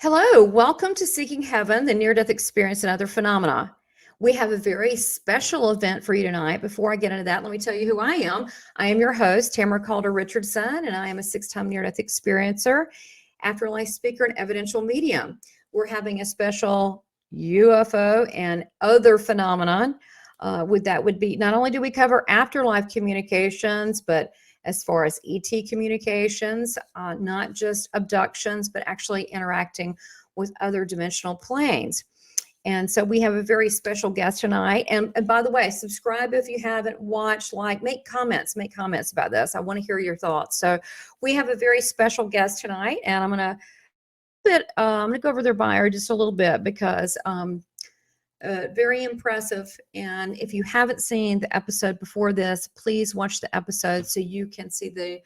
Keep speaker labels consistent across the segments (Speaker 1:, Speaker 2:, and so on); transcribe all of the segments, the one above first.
Speaker 1: Hello, welcome to Seeking Heaven, the Near-Death Experience and Other Phenomena. We have a very special event for you tonight. Before I get into that, let me tell you who I am. I am your host, Tamara Caulder Richardson, and I am a 6-time near-death experiencer, afterlife speaker, and evidential medium. We're having a special UFO and other phenomenon. That would be, not only do we cover afterlife communications, but as far as ET communications, not just abductions, but actually interacting with other dimensional planes. And so we have a very special guest tonight. And by the way, subscribe if you haven't watched, make comments about this. I want to hear your thoughts. So we have a very special guest tonight, and I'm going to go over their bio just a little bit because very impressive. And if you haven't seen the episode before this, please watch the episode so you can see the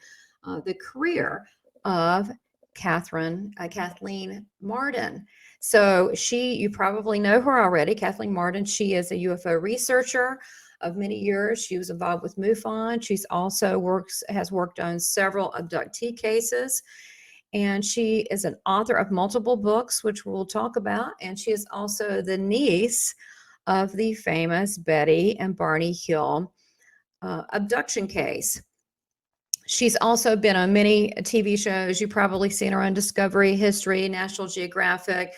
Speaker 1: career of Kathleen Marden. So you probably know her already, Kathleen Marden. She is a UFO researcher of many years. She was involved with MUFON. She's also has worked on several abductee cases. And she is an author of multiple books, which we'll talk about. And she is also the niece of the famous Betty and Barney Hill abduction case. She's also been on many TV shows. You've probably seen her on Discovery, History, National Geographic,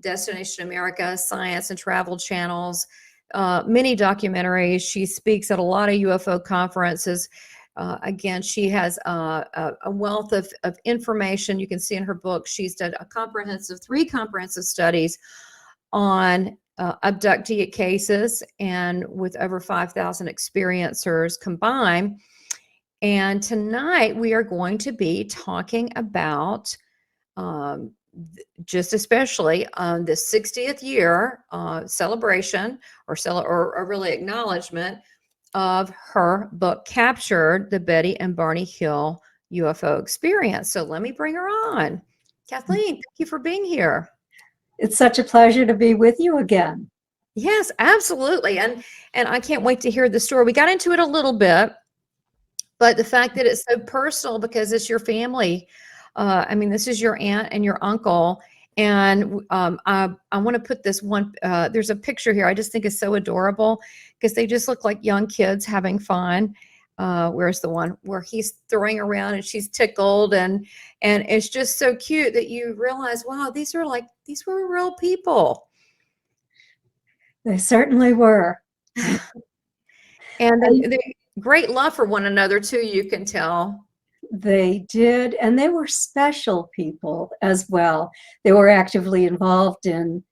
Speaker 1: Destination America, Science and Travel channels, many documentaries. She speaks at a lot of UFO conferences. Again, she has a wealth of information. You can see in her book, she's done three comprehensive studies on abductee cases, and with over 5,000 experiencers combined. And tonight we are going to be talking about just especially on the 60th year celebration or really acknowledgement of her book, Captured, the Betty and Barney Hill UFO Experience. So let me bring her on. Kathleen, thank you for being here.
Speaker 2: It's such a pleasure to be with you again.
Speaker 1: Yes, absolutely. And I can't wait to hear the story. We got into it a little bit, but the fact that it's so personal because it's your family. This is your aunt and your uncle. And I want to put this one, there's a picture here I just think is so adorable because they just look like young kids having fun. Where's the one where he's throwing around and she's tickled, and it's just so cute that you realize, wow, these were real people.
Speaker 2: They certainly were.
Speaker 1: And they great love for one another too, you can tell.
Speaker 2: They did, and they were special people as well. They were actively involved in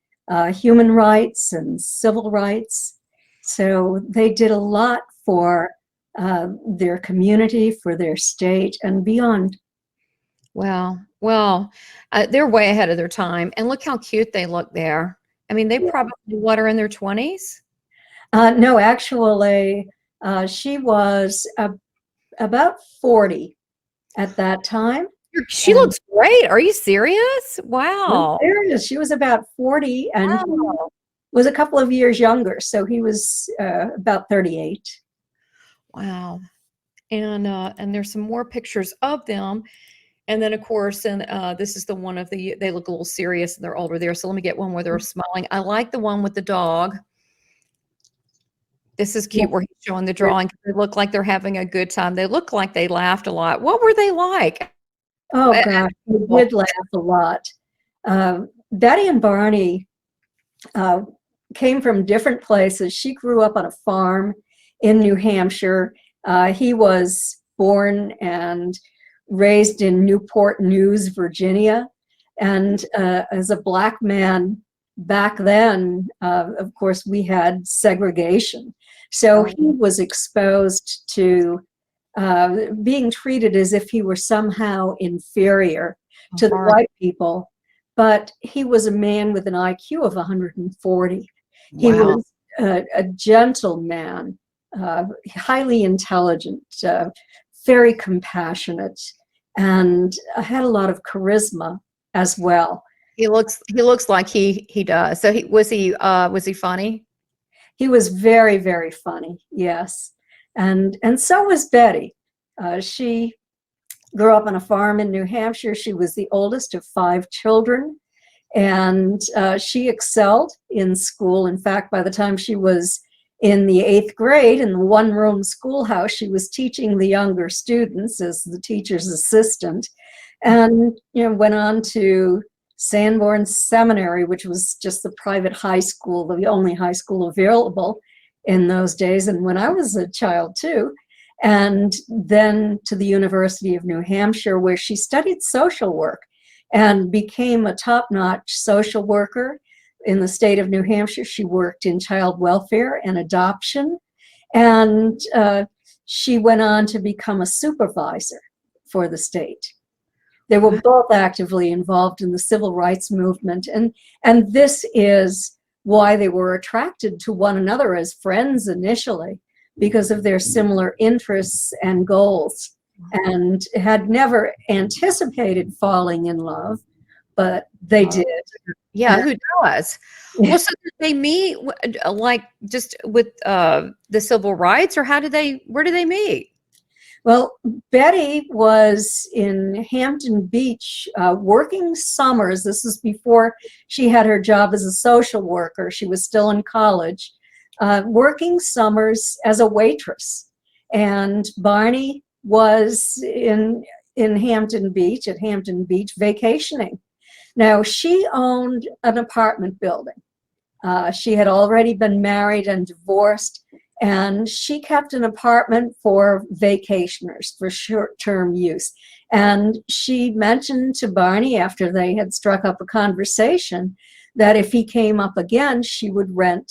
Speaker 2: human rights and civil rights. So they did a lot for their community, for their state, and beyond.
Speaker 1: Wow. Well, they're way ahead of their time. And look how cute they look there. I mean, they probably, are in their 20s?
Speaker 2: No, actually, she was about 40 at that time.
Speaker 1: She looks great. Are you serious? Wow.
Speaker 2: I'm serious. She was about 40, and he was a couple of years younger, so he was about 38.
Speaker 1: Wow. And there's some more pictures of them. And then, of course, this is the one of they look a little serious and they're older there. So let me get one where they're smiling. I like the one with the dog. This is cute where he's showing the drawing. They look like they're having a good time. They look like they laughed a lot. What were they like?
Speaker 2: Oh, gosh, we did laugh a lot. Betty and Barney came from different places. She grew up on a farm in New Hampshire. He was born and raised in Newport News, Virginia. And as a Black man back then, of course, we had segregation. So he was exposed to being treated as if he were somehow inferior to the white people. But he was a man with an IQ of 140. Wow. He was a gentleman, highly intelligent, very compassionate, and had a lot of charisma as well.
Speaker 1: He looks like he does. So was he funny?
Speaker 2: He was very, very funny. Yes. And so was Betty. She grew up on a farm in New Hampshire. She was the oldest of 5 children. And she excelled in school. In fact, by the time she was in the 8th grade in the one-room schoolhouse, she was teaching the younger students as the teacher's assistant, and went on to Sanborn Seminary, which was just the private high school, the only high school available in those days, and when I was a child too. And then to the University of New Hampshire, where she studied social work and became a top-notch social worker in the state of New Hampshire. She worked in child welfare and adoption, and she went on to become a supervisor for the state. They were both actively involved in the civil rights movement, and this is why they were attracted to one another as friends initially, because of their similar interests and goals, and had never anticipated falling in love, but they did.
Speaker 1: Yeah, who does? Well, so did they meet like just with the civil rights, or where did they meet?
Speaker 2: Well, Betty was in Hampton Beach working summers. This is before she had her job as a social worker. She was still in college, working summers as a waitress. And Barney was in Hampton Beach, at Hampton Beach, vacationing. Now, she owned an apartment building. She had already been married and divorced, and she kept an apartment for vacationers, for short-term use. And she mentioned to Barney, after they had struck up a conversation, that if he came up again, she would rent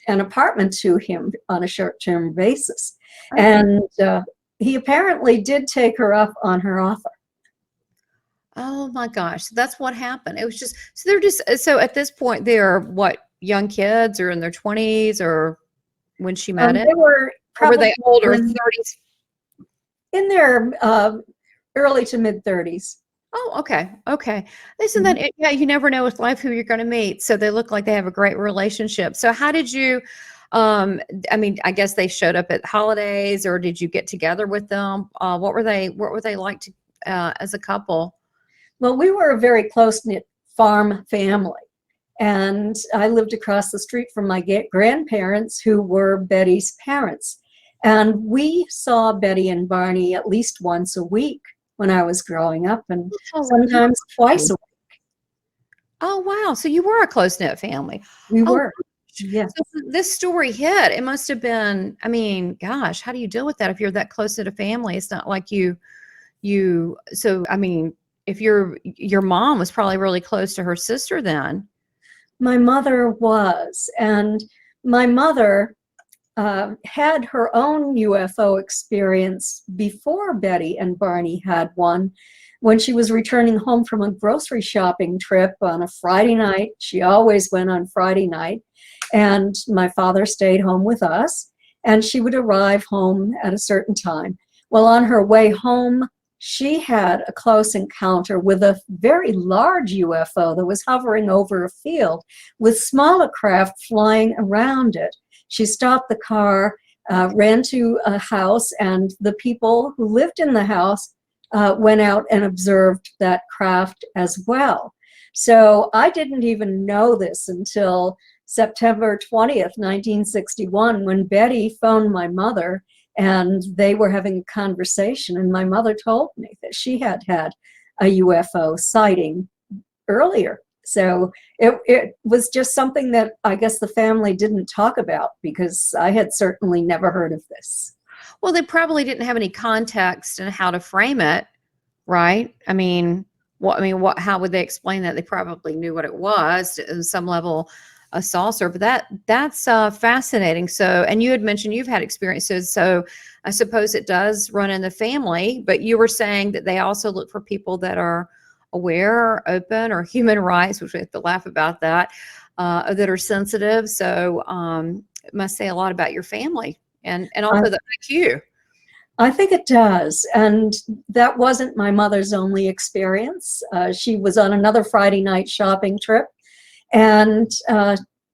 Speaker 2: an apartment to him on a short-term basis.
Speaker 1: Okay.
Speaker 2: And he apparently did take her up on her offer.
Speaker 1: Oh my gosh, that's what happened. It was just so at this point they're what, young kids or in their 20s, or when she met it?
Speaker 2: They were
Speaker 1: Or were they older,
Speaker 2: in
Speaker 1: 30s?
Speaker 2: in their early to mid 30s.
Speaker 1: Oh, okay. Okay. Isn't that it? Yeah, you never know with life who you're going to meet. So they look like they have a great relationship. So how did you, I mean, I guess they showed up at holidays, or did you get together with them? What were they like to, as a couple?
Speaker 2: Well, we were a very close-knit farm family. And I lived across the street from my grandparents, who were Betty's parents. And we saw Betty and Barney at least once a week when I was growing up, and sometimes twice a week.
Speaker 1: Oh, wow. So you were a close-knit family.
Speaker 2: We were. Yes.
Speaker 1: So this story hit. It must have been, I mean, gosh, how do you deal with that if you're that close to a family? It's not like so, I mean, if your mom was probably really close to her sister then.
Speaker 2: My mother was, and my mother had her own UFO experience before Betty and Barney had one, when she was returning home from a grocery shopping trip on a Friday night. She always went on Friday night, and my father stayed home with us, and she would arrive home at a certain time. Well, on her way home, she had a close encounter with a very large UFO that was hovering over a field with smaller craft flying around it. She stopped the car, ran to a house, and the people who lived in the house went out and observed that craft as well. So I didn't even know this until September 20th, 1961, when Betty phoned my mother, and they were having a conversation, and my mother told me that she had had a UFO sighting earlier. So it was just something that I guess the family didn't talk about, because I had certainly never heard of this.
Speaker 1: Well, they probably didn't have any context in how to frame it, right? I mean, how would they explain that? They probably knew what it was at some level, a saucer, but that's fascinating. So, and you had mentioned you've had experiences, so I suppose it does run in the family, but you were saying that they also look for people that are aware or open, or human rights, which we have to laugh about that are sensitive. So it must say a lot about your family, and also the IQ.
Speaker 2: I think it does. And that wasn't my mother's only experience. She was on another Friday night shopping trip, and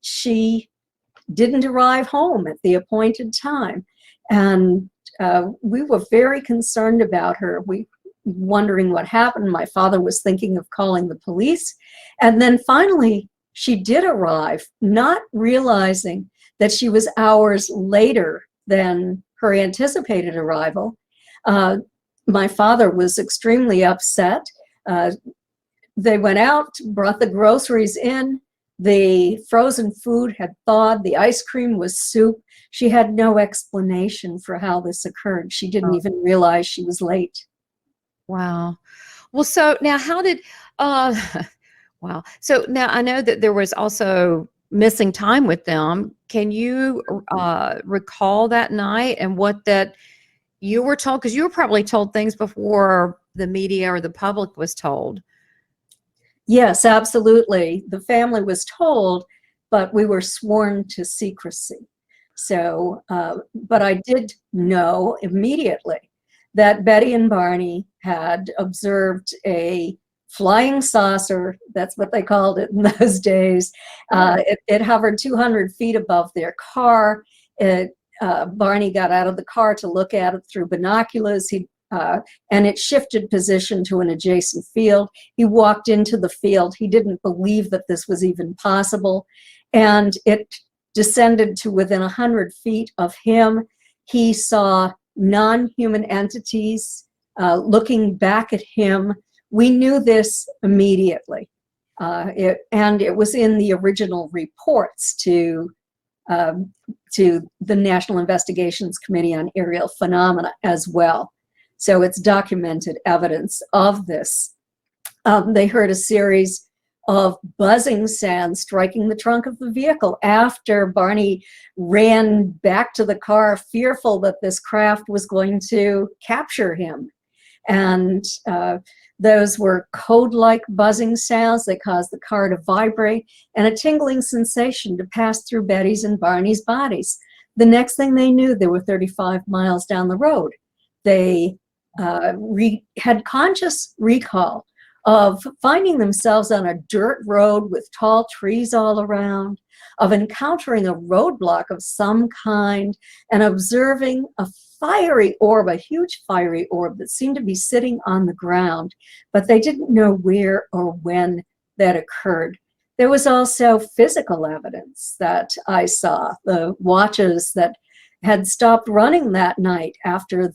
Speaker 2: she didn't arrive home at the appointed time. And we were very concerned about her. We wondering what happened. My father was thinking of calling the police. And then finally, she did arrive, not realizing that she was hours later than her anticipated arrival. My father was extremely upset. They went out, brought the groceries in. The frozen food had thawed. The ice cream was soup. She had no explanation for how this occurred. She didn't even realize she was late.
Speaker 1: Wow. Well, so now how did, wow. So now I know that there was also missing time with them. Can you recall that night and what that you were told? Because you were probably told things before the media or the public was told.
Speaker 2: Yes, absolutely. The family was told, but we were sworn to secrecy. So, but I did know immediately that Betty and Barney had observed a flying saucer. That's what they called it in those days. It hovered 200 feet above their car. Barney got out of the car to look at it through binoculars. And it shifted position to an adjacent field. He walked into the field. He didn't believe that this was even possible. And it descended to within 100 feet of him. He saw non-human entities looking back at him. We knew this immediately. And it was in the original reports to the National Investigations Committee on Aerial Phenomena as well. So it's documented evidence of this. They heard a series of buzzing sounds striking the trunk of the vehicle after Barney ran back to the car, fearful that this craft was going to capture him. And those were code-like buzzing sounds. They caused the car to vibrate and a tingling sensation to pass through Betty's and Barney's bodies. The next thing they knew, they were 35 miles down the road. They had conscious recall of finding themselves on a dirt road with tall trees all around, of encountering a roadblock of some kind, and observing a fiery orb, a huge fiery orb that seemed to be sitting on the ground, but they didn't know where or when that occurred. There was also physical evidence that I saw, the watches that had stopped running that night after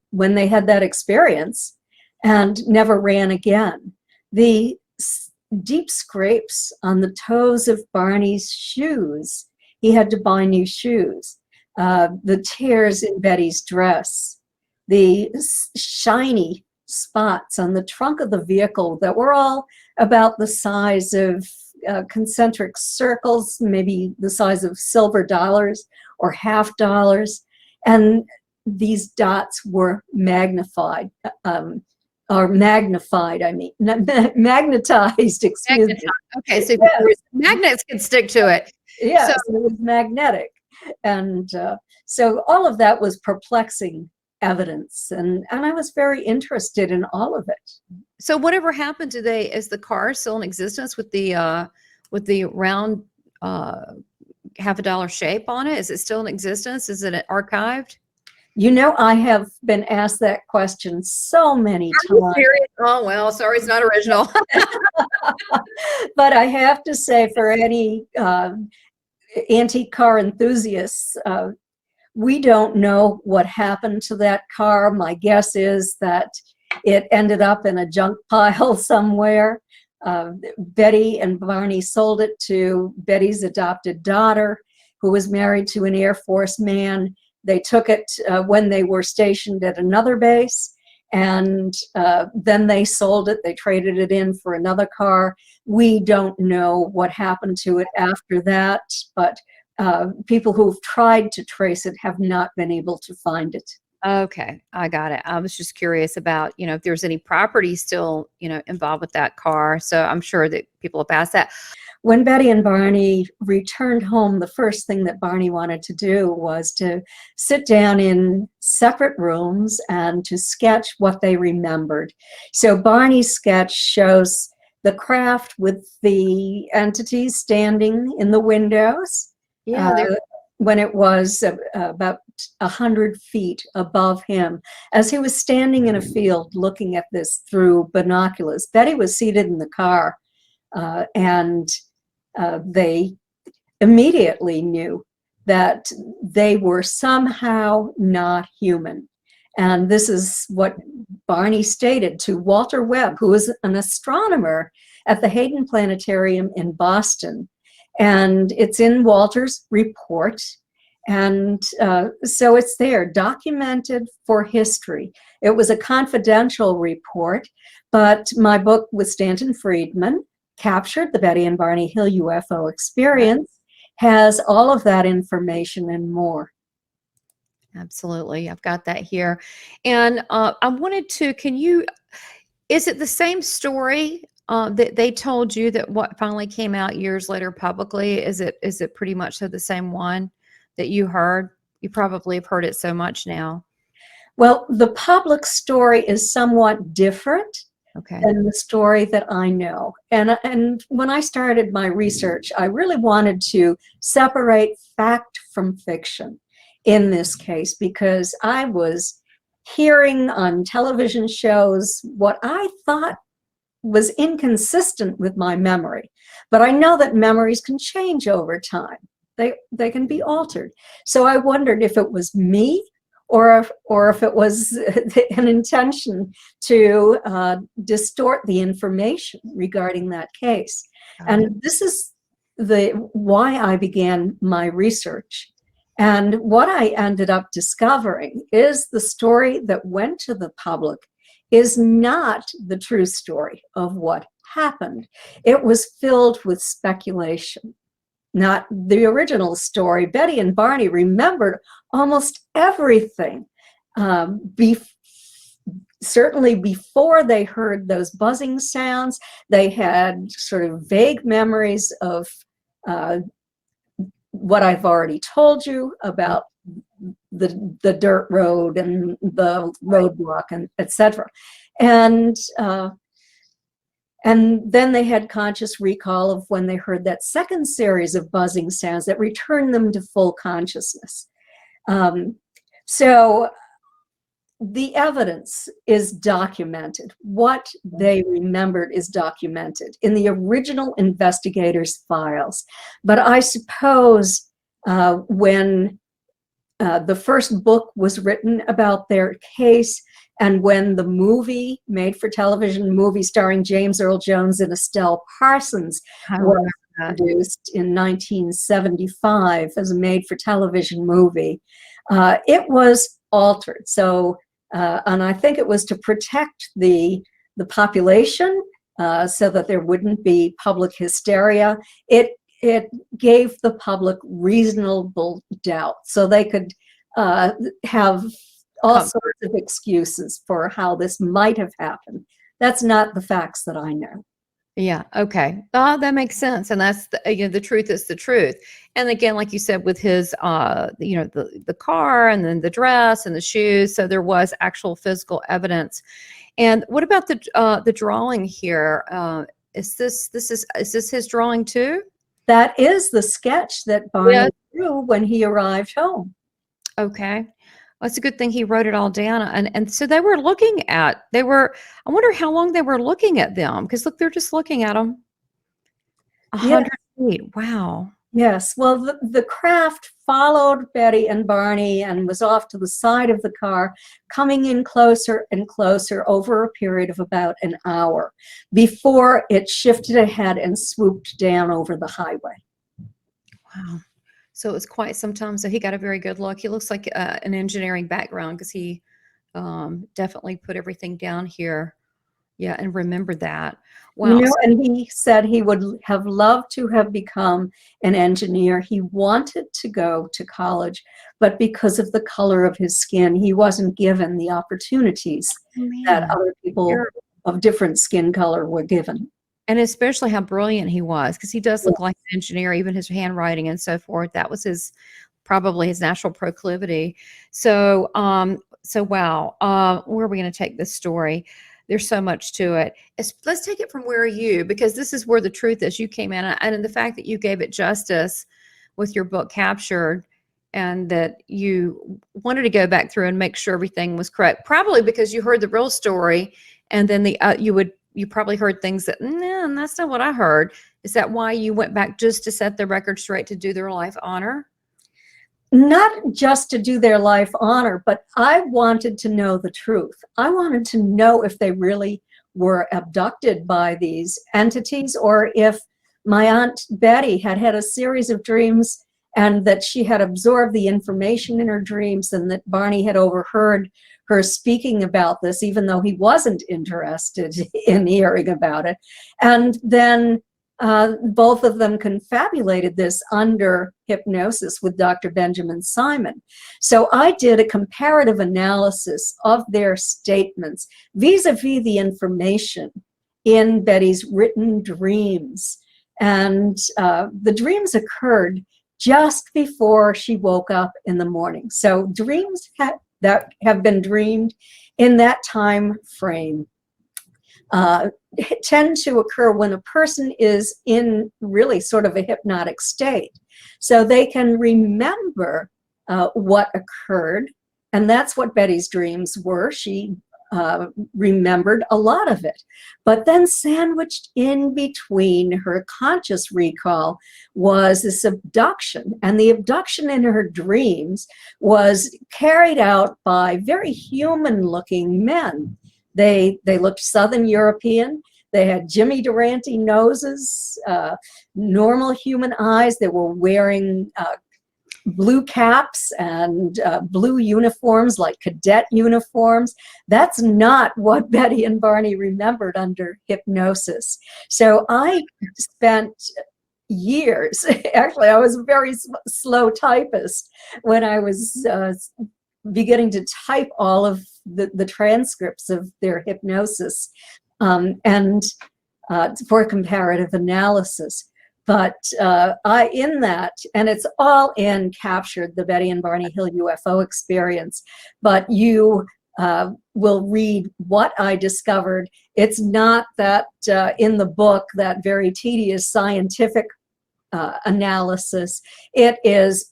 Speaker 2: when they had that experience and never ran again. The deep scrapes on the toes of Barney's shoes. He had to buy new shoes. The tears in Betty's dress. The shiny spots on the trunk of the vehicle that were all about the size of concentric circles, maybe the size of silver dollars or half dollars. And these dots were magnetized, excuse me.
Speaker 1: Okay, so magnets can stick to it.
Speaker 2: Yes, so it was magnetic. And so all of that was perplexing evidence. And I was very interested in all of it.
Speaker 1: So whatever happened today, is the car still in existence with the round $50 shape on it? Is it still in existence? Is it archived?
Speaker 2: You know, I have been asked that question so many times.
Speaker 1: Oh, well, sorry, it's not original.
Speaker 2: But I have to say, for any antique car enthusiasts, we don't know what happened to that car. My guess is that it ended up in a junk pile somewhere. Betty and Barney sold it to Betty's adopted daughter, who was married to an Air Force man. They took it when they were stationed at another base, and then they sold it. They traded it in for another car. We don't know what happened to it after that, but people who've tried to trace it have not been able to find it.
Speaker 1: Okay, I got it. I was just curious about, if there's any property still, involved with that car. So I'm sure that people have asked that.
Speaker 2: When Betty and Barney returned home, the first thing that Barney wanted to do was to sit down in separate rooms and to sketch what they remembered. So Barney's sketch shows the craft with the entities standing in the windows.
Speaker 1: Yeah,
Speaker 2: when it was about 100 feet above him, as he was standing in a field looking at this through binoculars. Betty was seated in the car, and they immediately knew that they were somehow not human. And this is what Barney stated to Walter Webb, who was an astronomer at the Hayden Planetarium in Boston. And it's in Walter's report. And so it's there, documented for history. It was a confidential report, but my book with Stanton Friedman, Captured, the Betty and Barney Hill UFO Experience, has all of that information and more.
Speaker 1: Absolutely. I've got that here. And I wanted to, is it the same story that they told you that what finally came out years later publicly? Is it pretty much the same one that you heard? You probably have heard it so much now.
Speaker 2: Well, the public story is somewhat different than the story that I know. And when I started my research, I really wanted to separate fact from fiction in this case, because I was hearing on television shows what I thought was inconsistent with my memory. But I know that memories can change over time. They can be altered. So I wondered if it was me or if it was an intention to distort the information regarding that case. And this is why I began my research. And what I ended up discovering is the story that went to the public is not the true story of what happened. It was filled with speculation, not the original story. Betty and Barney remembered almost everything. Certainly before they heard those buzzing sounds, they had sort of vague memories of what I've already told you about the dirt road and the roadblock and etc. And then they had conscious recall of when they heard that second series of buzzing sounds that returned them to full consciousness. So the evidence is documented. What they remembered is documented in the original investigators' files. But I suppose when the first book was written about their case, and when the movie, made-for-television movie starring James Earl Jones and Estelle Parsons was produced in 1975 as a made-for-television movie, it was altered. So, and I think it was to protect the population so that there wouldn't be public hysteria. It gave the public reasonable doubt, so they could have all sorts of excuses for how this might have happened. That's not the facts that I know.
Speaker 1: Yeah. Okay. That makes sense. And that's the truth is the truth. And again, like you said, with his, the car and then the dress and the shoes. So there was actual physical evidence. And what about the drawing here? Is this his drawing too?
Speaker 2: That is the sketch that Barney drew when he arrived home.
Speaker 1: Okay. Well, it's a good thing he wrote it all down. And so I wonder how long they were looking at them, because look, they're just looking at them. 100 feet. Wow.
Speaker 2: Yes. Well, the craft followed Betty and Barney and was off to the side of the car, coming in closer and closer over a period of about an hour before it shifted ahead and swooped down over the highway.
Speaker 1: Wow. So it was quite some time. So he got a very good look. He looks like an engineering background, because he definitely put everything down here. Yeah, and remembered that. Wow.
Speaker 2: You know, and he said he would have loved to have become an engineer. He wanted to go to college, but because of the color of his skin, he wasn't given the opportunities that other people of different skin color were given.
Speaker 1: And especially how brilliant he was, because he does look like an engineer, even his handwriting and so forth. That was probably his natural proclivity. So, wow. Where are we going to take this story? There's so much to it. Let's take it from where are you, because this is where the truth is. You came in, and in the fact that you gave it justice with your book Captured, and that you wanted to go back through and make sure everything was correct, probably because you heard the real story, and then you probably heard things that, no, that's not what I heard. Is that why you went back, just to set the record straight, to do their life honor?
Speaker 2: Not just to do their life honor, but I wanted to know the truth. I wanted to know if they really were abducted by these entities, or if my Aunt Betty had had a series of dreams and that she had absorbed the information in her dreams, and that Barney had overheard her speaking about this, even though he wasn't interested in hearing about it. And then both of them confabulated this under hypnosis with Dr. Benjamin Simon. So I did a comparative analysis of their statements vis-a-vis the information in Betty's written dreams. And the dreams occurred just before she woke up in the morning. So dreams that have been dreamed in that time frame tend to occur when a person is in really sort of a hypnotic state. So they can remember what occurred, and that's what Betty's dreams were. She remembered a lot of it. But then sandwiched in between her conscious recall was this abduction. And the abduction in her dreams was carried out by very human-looking men. They looked Southern European. They had Jimmy Durante noses, normal human eyes. They were wearing blue caps and blue uniforms, like cadet uniforms. That's not what Betty and Barney remembered under hypnosis. So I spent years, actually I was a very slow typist when I was beginning to type all of the transcripts of their hypnosis and for comparative analysis. But in that, and it's all captured, the Betty and Barney Hill UFO experience, but you will read what I discovered. It's not that in the book, that very tedious scientific analysis. It is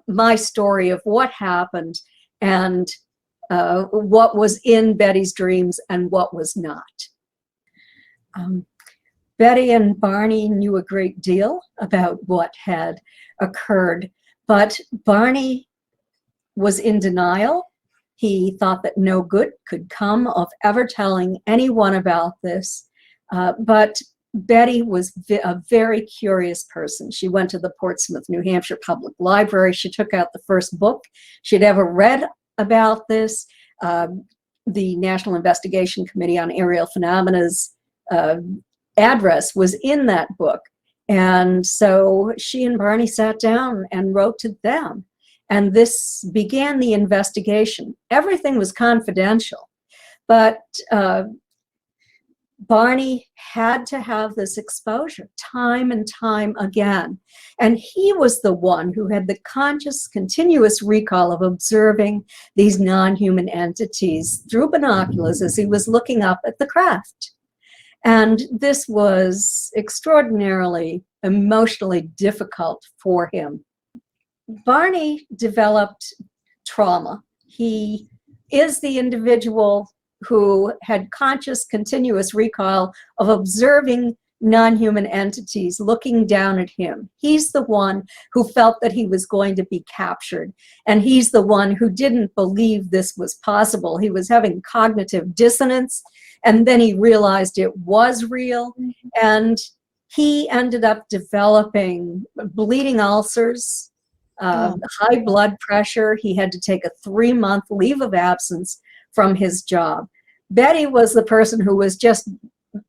Speaker 2: my story of what happened and what was in Betty's dreams and what was not. Betty and Barney knew a great deal about what had occurred, but Barney was in denial. He thought that no good could come of ever telling anyone about this, but Betty was a very curious person. She went to the Portsmouth, New Hampshire Public Library. She took out the first book she'd ever read about this. The National Investigation Committee on Aerial Phenomena's address was in that book. And so she and Barney sat down and wrote to them. And this began the investigation. Everything was confidential, but Barney had to have this exposure time and time again. And he was the one who had the conscious, continuous recall of observing these non-human entities through binoculars as he was looking up at the craft. And this was extraordinarily emotionally difficult for him. Barney developed trauma. He is the individual who had conscious, continuous recall of observing non-human entities looking down at him. He's the one who felt that he was going to be captured. And he's the one who didn't believe this was possible. He was having cognitive dissonance, and then he realized it was real. And he ended up developing bleeding ulcers, high blood pressure. He had to take a 3-month leave of absence from his job. Betty was the person who was just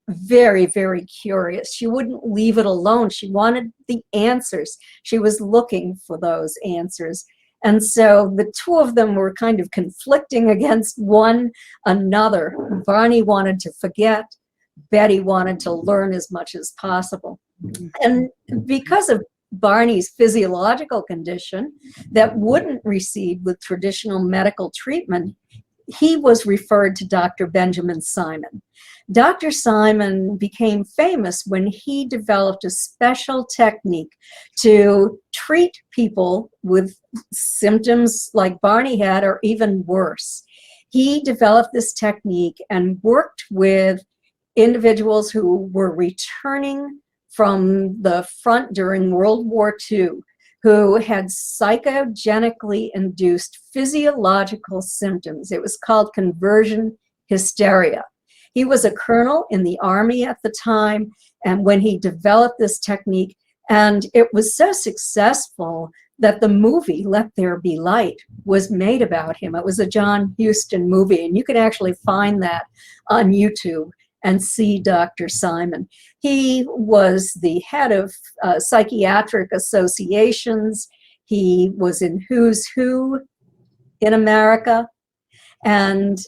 Speaker 2: very, very curious. She wouldn't leave it alone. She wanted the answers. She was looking for those answers. And so the two of them were kind of conflicting against one another. Barney wanted to forget. Betty wanted to learn as much as possible. And because of Barney's physiological condition that wouldn't recede with traditional medical treatment, he was referred to Dr. Benjamin Simon. Dr. Simon became famous when he developed a special technique to treat people with symptoms like Barney had, or even worse. He developed this technique and worked with individuals who were returning from the front during World War II, who had psychogenically induced physiological symptoms. It was called conversion hysteria. He was a colonel in the Army at the time, and when he developed this technique, and it was so successful that the movie Let There Be Light was made about him. It was a John Huston movie, and you can actually find that on YouTube and see Dr. Simon. He was the head of psychiatric associations. He was in Who's Who in America, and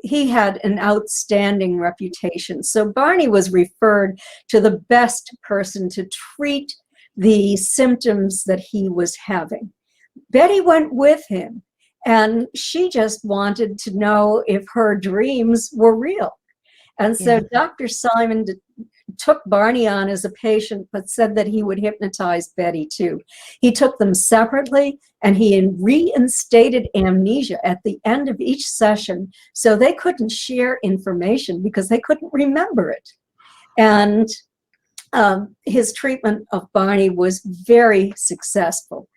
Speaker 2: he had an outstanding reputation. So Barney was referred to the best person to treat the symptoms that he was having. Betty went with him, and she just wanted to know if her dreams were real. And so Dr. Simon took Barney on as a patient, but said that he would hypnotize Betty too. He took them separately, and he reinstated amnesia at the end of each session, so they couldn't share information because they couldn't remember it. And his treatment of Barney was very successful,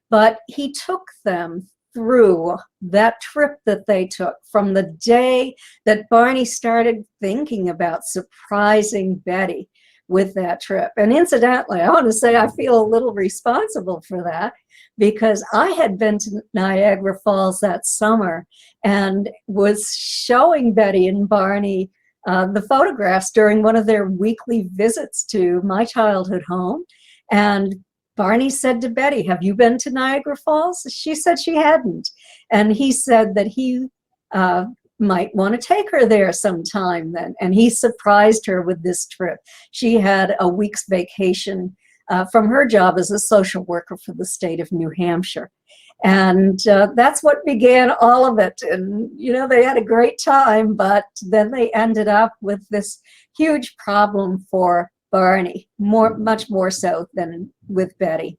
Speaker 2: but he took them through that trip that they took from the day that Barney started thinking about surprising Betty with that trip. And incidentally, I want to say I feel a little responsible for that, because I had been to Niagara Falls that summer and was showing Betty and Barney the photographs during one of their weekly visits to my childhood home. And Barney said to Betty, "Have you been to Niagara Falls?" She said she hadn't. And he said that he might want to take her there sometime then. And he surprised her with this trip. She had a week's vacation from her job as a social worker for the state of New Hampshire. And that's what began all of it. And, you know, they had a great time, but then they ended up with this huge problem for Barney, much more so than with Betty.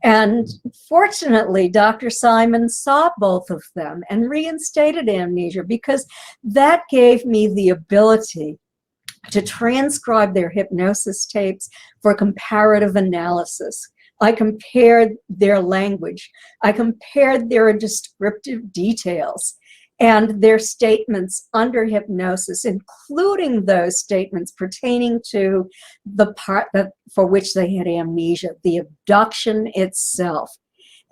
Speaker 2: And fortunately, Dr. Simon saw both of them and reinstated amnesia, because that gave me the ability to transcribe their hypnosis tapes for comparative analysis. I compared their language. I compared their descriptive details and their statements under hypnosis, including those statements pertaining to the part that for which they had amnesia, the abduction itself.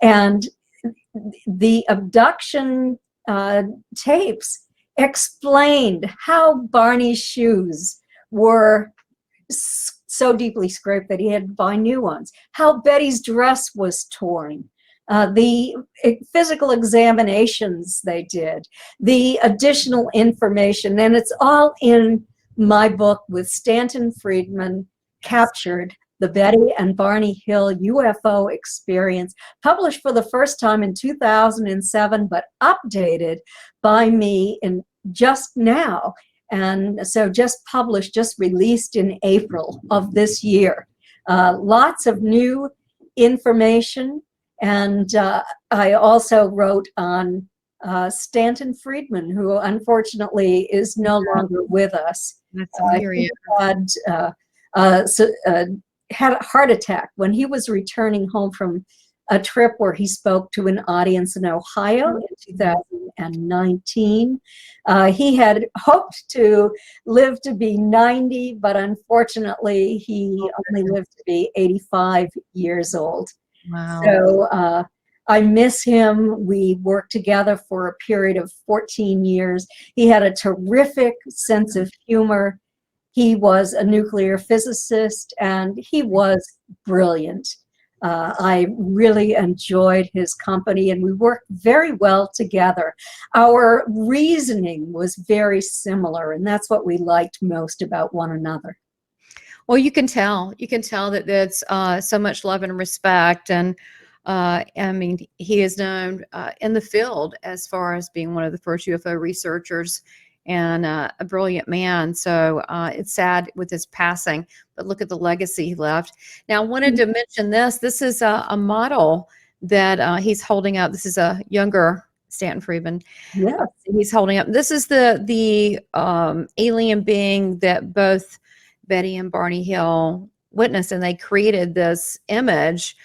Speaker 2: And the abduction tapes explained how Barney's shoes were so deeply scraped that he had to buy new ones, how Betty's dress was torn, the physical examinations they did, the additional information, and it's all in my book with Stanton Friedman, Captured: The Betty and Barney Hill UFO Experience, published for the first time in 2007, but updated by me in just now. And so just published, just released in April of this year. Lots of new information. And I also wrote on Stanton Friedman, who unfortunately is no longer with us. He had a heart attack when he was returning home from a trip where he spoke to an audience in Ohio in 2019. He had hoped to live to be 90, but unfortunately he only lived to be 85 years old.
Speaker 1: Wow.
Speaker 2: So I miss him. We worked together for a period of 14 years. He had a terrific sense of humor. He was a nuclear physicist, and he was brilliant. I really enjoyed his company, and we worked very well together. Our reasoning was very similar, and that's what we liked most about one another.
Speaker 1: Well, you can tell that there's so much love and respect. And I mean, he is known in the field as far as being one of the first UFO researchers and a brilliant man. So it's sad with his passing, but look at the legacy he left. Now, I wanted to mention this. This is a model that he's holding up. This is a younger Stanton Friedman.
Speaker 2: Yeah.
Speaker 1: He's holding up. This is the alien being that both Betty and Barney Hill witnessed, and they created this image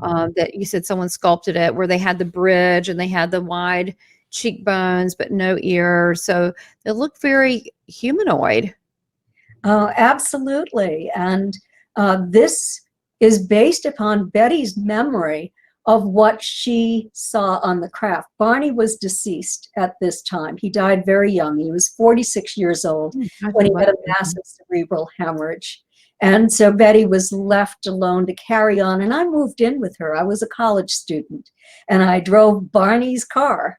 Speaker 1: that you said someone sculpted it, where they had the bridge and they had the wide cheekbones but no ears, so they look very humanoid.
Speaker 2: Oh, absolutely. And this is based upon Betty's memory of what she saw on the craft. Barney was deceased at this time. He died very young. He was 46 years old when he had a massive cerebral hemorrhage. And so Betty was left alone to carry on. And I moved in with her. I was a college student. And I drove Barney's car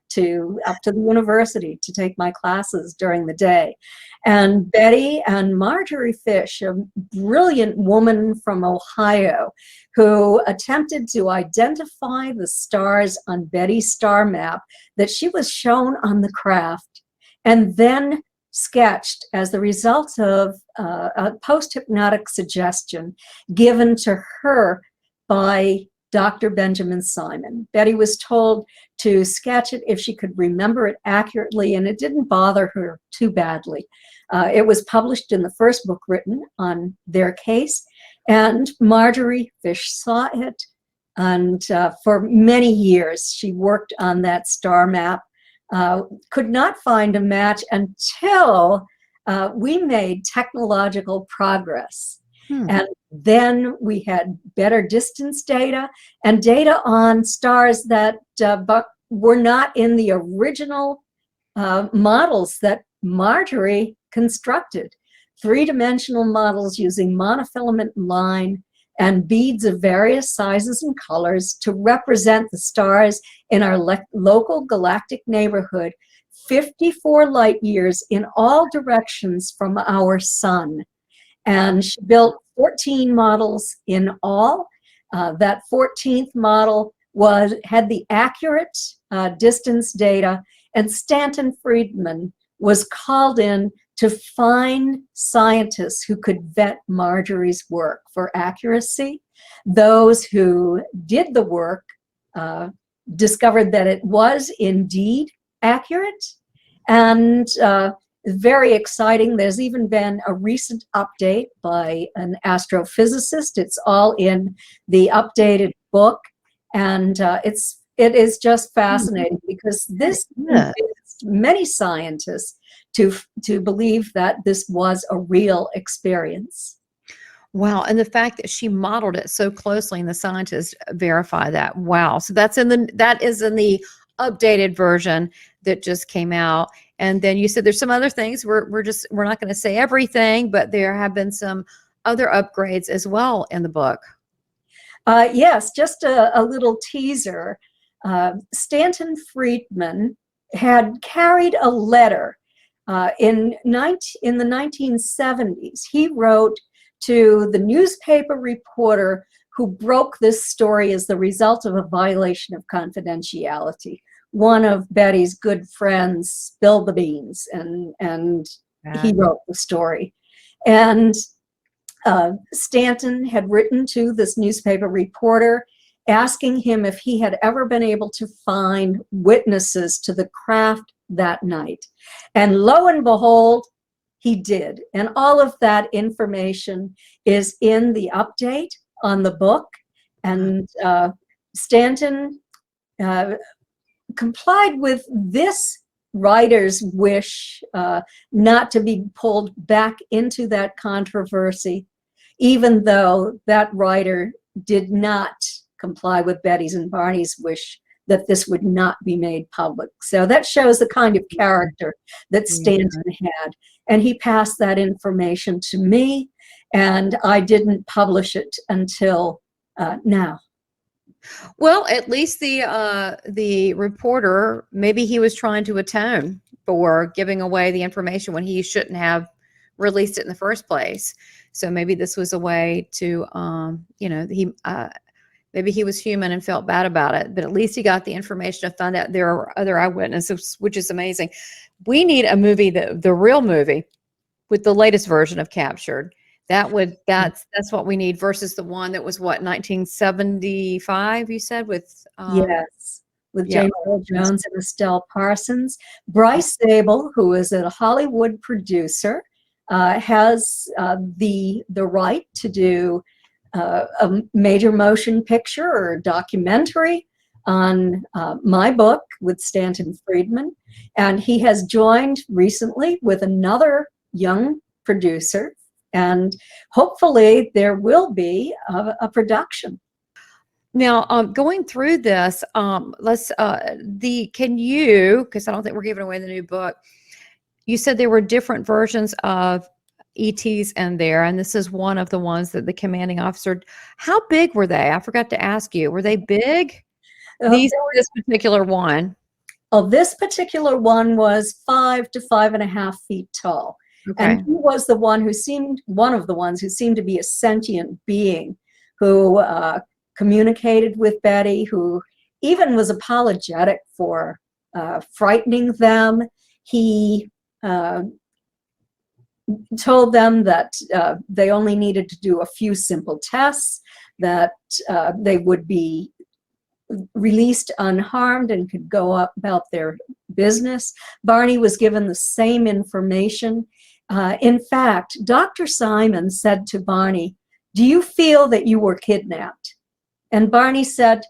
Speaker 2: up to the university to take my classes during the day. And Betty and Marjorie Fish, a brilliant woman from Ohio, who attempted to identify the stars on Betty's star map that she was shown on the craft, and then sketched as the result of a post-hypnotic suggestion given to her by Dr. Benjamin Simon. Betty was told to sketch it if she could remember it accurately, and it didn't bother her too badly. It was published in the first book written on their case, and Marjorie Fish saw it, and for many years she worked on that star map. Could not find a match until we made technological progress. And then we had better distance data and data on stars that but were not in the original models that Marjorie constructed. Three-dimensional models using monofilament line and beads of various sizes and colors to represent the stars in our local galactic neighborhood, 54 light years in all directions from our sun. And she built 14 models in all. That 14th model had the accurate distance data, and Stanton Friedman was called in to find scientists who could vet Marjorie's work for accuracy. Those who did the work discovered that it was indeed accurate, and very exciting. There's even been a recent update by an astrophysicist. It's all in the updated book, and it is just fascinating because this convinced many scientists to believe that this was a real experience.
Speaker 1: Wow. And the fact that she modeled it so closely and the scientists verify that. Wow. So that is in the updated version that just came out. And then you said there's some other things. We're not going to say everything, but there have been some other upgrades as well in the book.
Speaker 2: Yes, just a little teaser. Stanton Friedman had carried a letter in the 1970s. He wrote to the newspaper reporter who broke this story as the result of a violation of confidentiality. One of Betty's good friends spilled the beans, and he wrote the story. And Stanton had written to this newspaper reporter asking him if he had ever been able to find witnesses to the craft that night. And lo and behold, he did. And all of that information is in the update on the book. And Stanton complied with this writer's wish not to be pulled back into that controversy, even though that writer did not comply with Betty's and Barney's wish that this would not be made public. So that shows the kind of character that Stanton had. And he passed that information to me, and I didn't publish it until now.
Speaker 1: Well, at least the reporter, maybe he was trying to atone for giving away the information when he shouldn't have released it in the first place. So maybe this was a way to, Maybe he was human and felt bad about it, but at least he got the information to find out there are other eyewitnesses, which is amazing. We need a movie, the real movie, with the latest version of Captured. That's what we need versus the one that was what, 1975, you said, with
Speaker 2: Yes, with
Speaker 1: yeah.
Speaker 2: James Earl Jones and Estelle Parsons. Bryce Zabel, who is a Hollywood producer, has the right to do a major motion picture or a documentary on my book with Stanton Friedman. And he has joined recently with another young producer. And hopefully there will be a production.
Speaker 1: Now, going through this, can you, because I don't think we're giving away the new book, you said there were different versions of ETs in there, and this is one of the ones that the commanding officer, how big were they? I forgot to ask you. Were they big? This particular one.
Speaker 2: Oh, this particular one was 5 to 5.5 feet tall.
Speaker 1: Okay.
Speaker 2: And he was one of the ones who seemed to be a sentient being who communicated with Betty, who even was apologetic for frightening them. He told them that they only needed to do a few simple tests, that they would be released unharmed and could go about their business. Barney was given the same information. In fact, Dr. Simon said to Barney, "Do you feel that you were kidnapped?" And Barney said,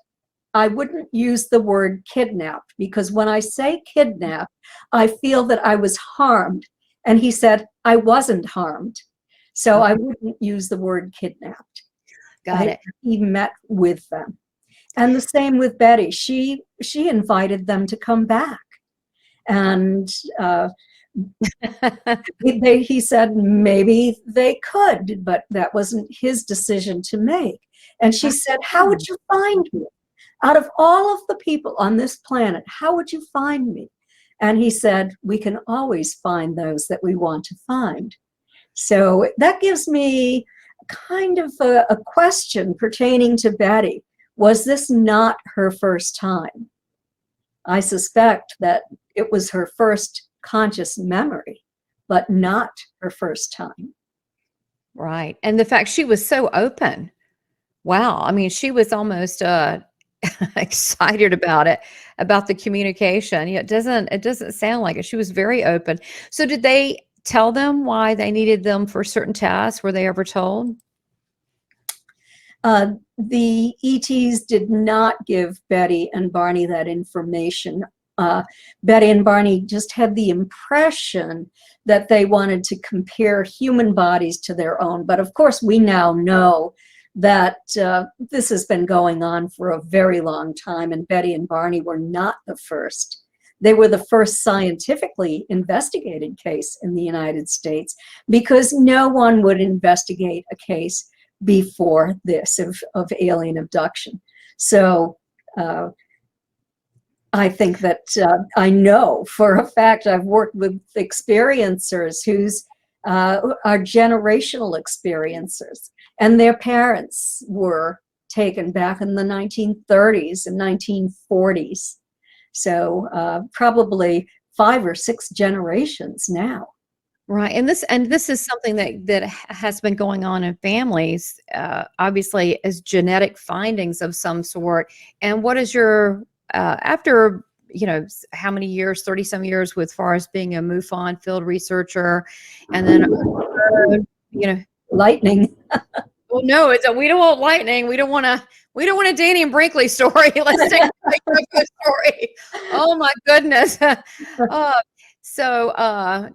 Speaker 2: "I wouldn't use the word kidnapped, because when I say kidnapped, I feel that I was harmed." And he said, "I wasn't harmed, so I wouldn't use the word kidnapped."
Speaker 1: Got it.
Speaker 2: He met with them. And the same with Betty. She invited them to come back. And he said maybe they could, but that wasn't his decision to make. And she said, "How would you find me? Out of all of the people on this planet, how would you find me?" And he said, "We can always find those that we want to find." So that gives me kind of a question pertaining to Betty. Was this not her first time? I suspect that it was her first conscious memory, but not her first time.
Speaker 1: Right. And the fact she was so open. Wow. I mean, she was almost excited about it, about the communication. Yeah, it doesn't sound like it. She was very open. So did they tell them why they needed them for certain tasks? Were they ever told?
Speaker 2: The ETs did not give Betty and Barney that information. Betty and Barney just had the impression that they wanted to compare human bodies to their own. But of course, we now know that this has been going on for a very long time, and Betty and Barney were not the first. They were the first scientifically investigated case in the United States, because no one would investigate a case before this of alien abduction. So I think that I know for a fact I've worked with experiencers whose are generational experiencers, and their parents were taken back in the 1930s and 1940s. So probably 5 or 6 generations now.
Speaker 1: Right. And this is something that has been going on in families, obviously, as genetic findings of some sort. And what is your after, how many years, 30 some years, with far as being a MUFON field researcher, and then
Speaker 2: Lightning.
Speaker 1: well, no, we don't want lightning. We don't want a Danny and Brinkley story. Let's take a good story. Oh my goodness.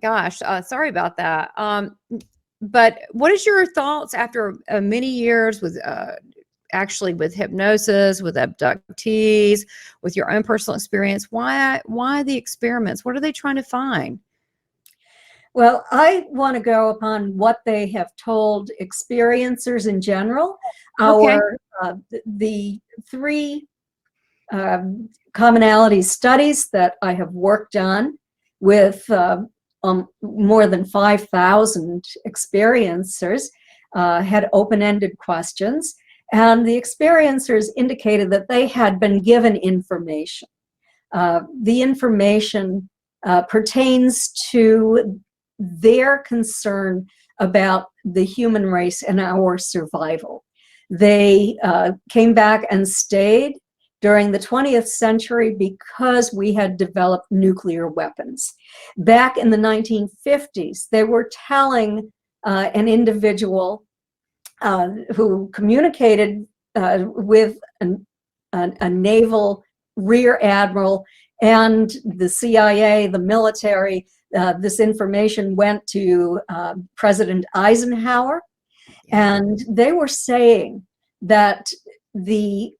Speaker 1: Gosh, sorry about that. But what is your thoughts after many years with actually with hypnosis, with abductees, with your own personal experience? Why the experiments? What are they trying to find?
Speaker 2: Well, I want to go upon what they have told experiencers in general.
Speaker 1: Okay.
Speaker 2: The 3 commonality studies that I have worked on with more than 5,000 experiencers had open-ended questions. And the experiencers indicated that they had been given information. The information pertains to their concern about the human race and our survival. They came back and stayed during the 20th century because we had developed nuclear weapons. Back in the 1950s, they were telling an individual who communicated with a naval rear admiral and the CIA, the military. This information went to President Eisenhower, and they were saying that the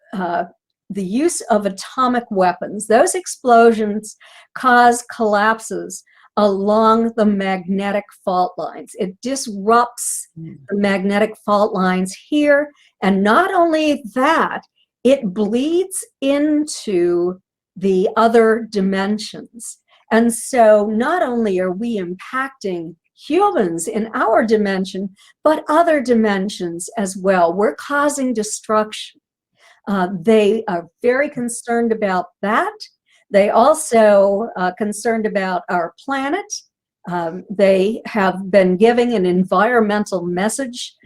Speaker 2: use of atomic weapons, those explosions cause collapses along the magnetic fault lines. It disrupts the magnetic fault lines here. And not only that, it bleeds into the other dimensions. And so not only are we impacting humans in our dimension, but other dimensions as well. We're causing destruction. They are very concerned about that. They also concerned about our planet. They have been giving an environmental message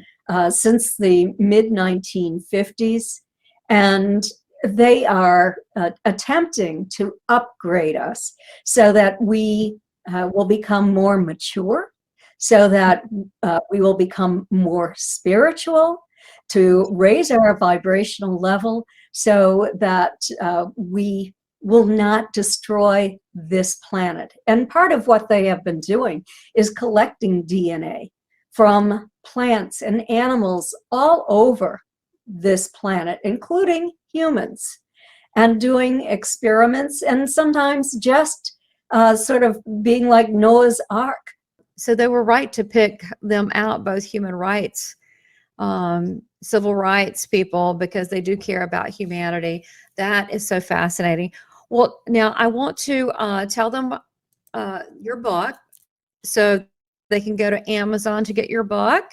Speaker 2: since the mid-1950s, and they are attempting to upgrade us so that we will become more mature, so that we will become more spiritual, to raise our vibrational level so that we will not destroy this planet. And part of what they have been doing is collecting DNA from plants and animals all over this planet, including humans, and doing experiments, and sometimes just sort of being like Noah's Ark.
Speaker 1: So they were right to pick them out, both human rights, civil rights people, because they do care about humanity. That is so fascinating. Well, now I want to tell them your book, so they can go to Amazon to get your book.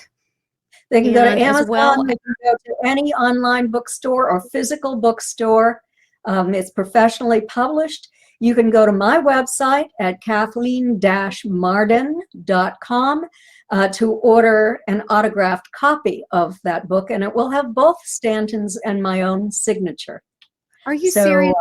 Speaker 2: They can go to Amazon,
Speaker 1: well,
Speaker 2: they can go to any online bookstore or physical bookstore. It's professionally published. You can go to my website at kathleen-marden.com to order an autographed copy of that book, and it will have both Stanton's and my own signature.
Speaker 1: Are you serious?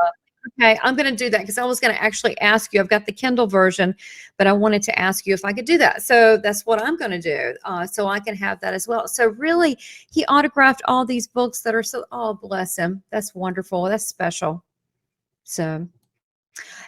Speaker 1: Okay, I'm going to do that because I was going to actually ask you. I've got the Kindle version, but I wanted to ask you if I could do that. So that's what I'm going to do, so I can have that as well. So really, he autographed all these books that are so, oh, bless him. That's wonderful. That's special. So,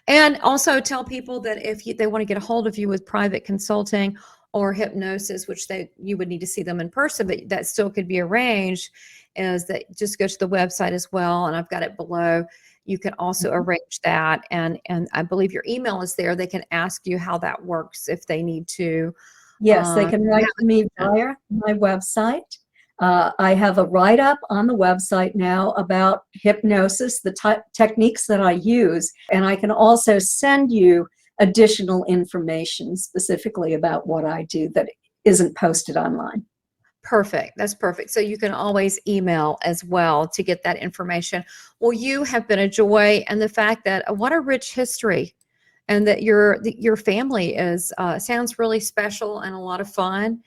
Speaker 1: and also tell people that if they want to get a hold of you with private consulting or hypnosis, which you would need to see them in person, but that still could be arranged, is that just go to the website as well. And I've got it below. You can also arrange that. And I believe your email is there. They can ask you how that works if they need to.
Speaker 2: Yes, they can write to me via my website. I have a write-up on the website now about hypnosis, the techniques that I use, and I can also send you additional information specifically about what I do that isn't posted online.
Speaker 1: Perfect. That's perfect. So you can always email as well to get that information. Well, you have been a joy, and the fact that what a rich history, and that your family is sounds really special and a lot of fun.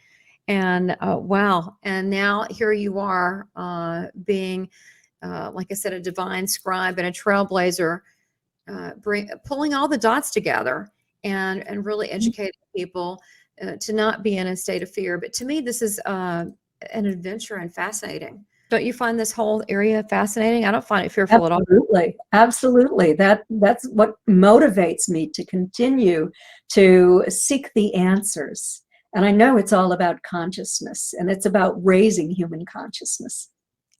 Speaker 1: And wow. And now here you are being, like I said, a divine scribe and a trailblazer, pulling all the dots together and really educating people to not be in a state of fear. But to me, this is an adventure and fascinating. Don't you find this whole area fascinating? I don't find it fearful at all.
Speaker 2: Absolutely. Absolutely. That's what motivates me to continue to seek the answers. And I know it's all about consciousness, and it's about raising human consciousness.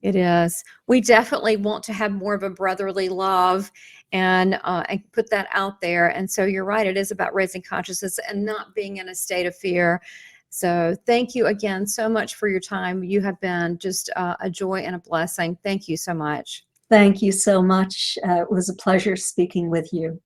Speaker 1: It is. We definitely want to have more of a brotherly love and put that out there. And so you're right. It is about raising consciousness and not being in a state of fear. So thank you again so much for your time. You have been just a joy and a blessing. Thank you so much.
Speaker 2: Thank you so much. It was a pleasure speaking with you.